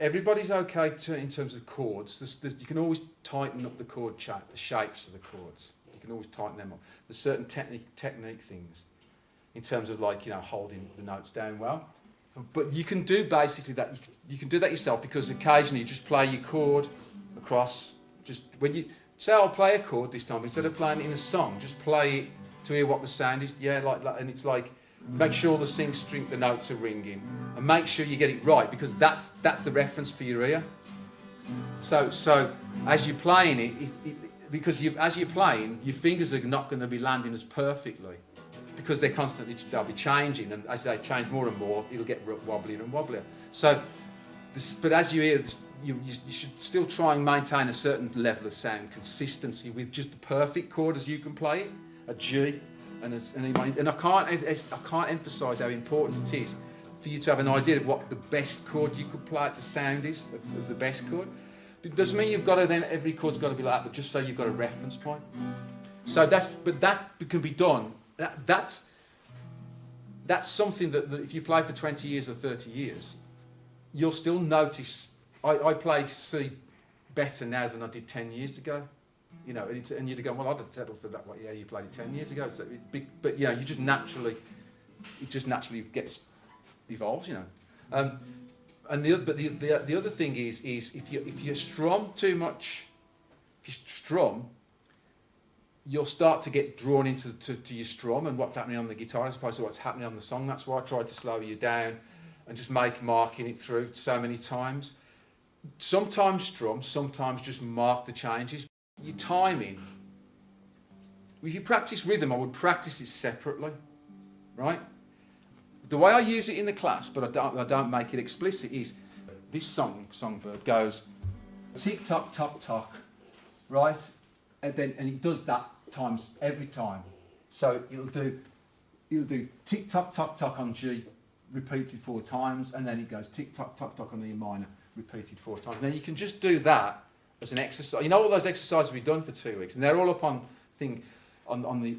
everybody's okay in terms of chords. You can always tighten up the chord the shapes of the chords. You can always tighten them up. There's certain technique things in terms of like, you know, holding the notes down well. But you can do basically that. You can do that yourself, because occasionally you just play your chord across. Just when you say, I'll play a chord this time, instead of playing it in a song, just play it to hear what the sound is. Yeah, like and it's like, make sure the notes are ringing, and make sure you get it right, because that's the reference for your ear. So as you're playing it, as you're playing, your fingers are not going to be landing as perfectly, because they'll be changing, and as they change more and more, it'll get wobblier and wobblier. So, but as you hear this, you should still try and maintain a certain level of sound consistency with just the perfect chord as you can play it, a G, and I can't emphasise how important it is for you to have an idea of what the best chord you could play, the sound is of the best chord. It doesn't mean you've got to then every chord's got to be like that, but just so you've got a reference point. So that can be done. That's something that if you play for 20 years or 30 years, you'll still notice. I play C better now than I did 10 years ago. You know, and you'd go, well, I'd have settled for that. Well, yeah, you played it 10 years ago. So but you know, it just naturally evolves. You know, and the other thing is if you strum too much, you'll start to get drawn into your strum and what's happening on the guitar as opposed to what's happening on the song. That's why I tried to slow you down and just marking it through so many times. Sometimes strum, sometimes just mark the changes. Your timing. If you practice rhythm, I would practice it separately, right? The way I use it in the class, but I don't make it explicit, is this Songbird goes tick tock tock tock, right? And it does that every time. So it'll do tick tock tock tock on G, repeated 4 times, and then it goes tick tock tock tock on E minor, repeated 4 times. Now you can just do that as an exercise. You know, all those exercises we've done for 2 weeks, and they're all up on the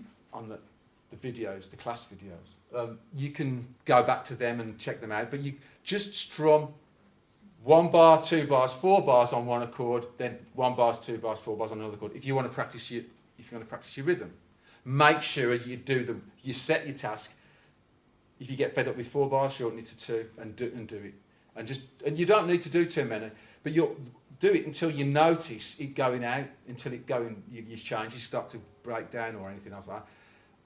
videos, the class videos. You can go back to them and check them out. But you just strum 1 bar, 2 bars, 4 bars on one chord, then 1 bar, 2 bars, 4 bars on another chord. If you want to practice your rhythm, make sure you set your task. If you get fed up with 4 bars, shorten it to 2 and do it. And you don't need to do too many, but you'll do it until you notice it going out, until your changes start to break down or anything else like that.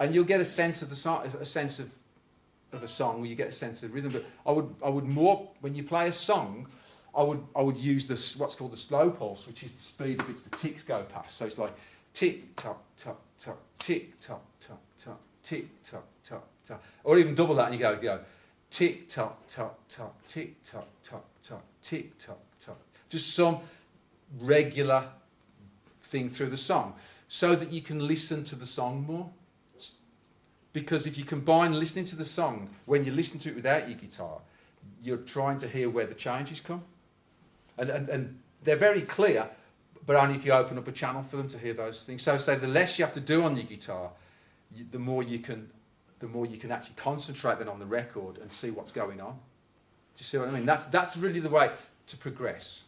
And you'll get a sense of a song, where you get a sense of rhythm. But I would more, when you play a song, I would use what's called the slow pulse, which is the speed at which the ticks go past. So it's like tick tock tock tock, tick tock tock tock, tick tock tock tock, or even double that, and you go tick tock tock tock, tick tock tock tock, tick tock tock. Just some regular thing through the song, so that you can listen to the song more. Because if you combine listening to the song when you listen to it without your guitar, you're trying to hear where the changes come. And they're very clear, but only if you open up a channel for them to hear those things. So the less you have to do on your guitar, the more you can actually concentrate then on the record and see what's going on. Do you see what I mean? That's really the way to progress.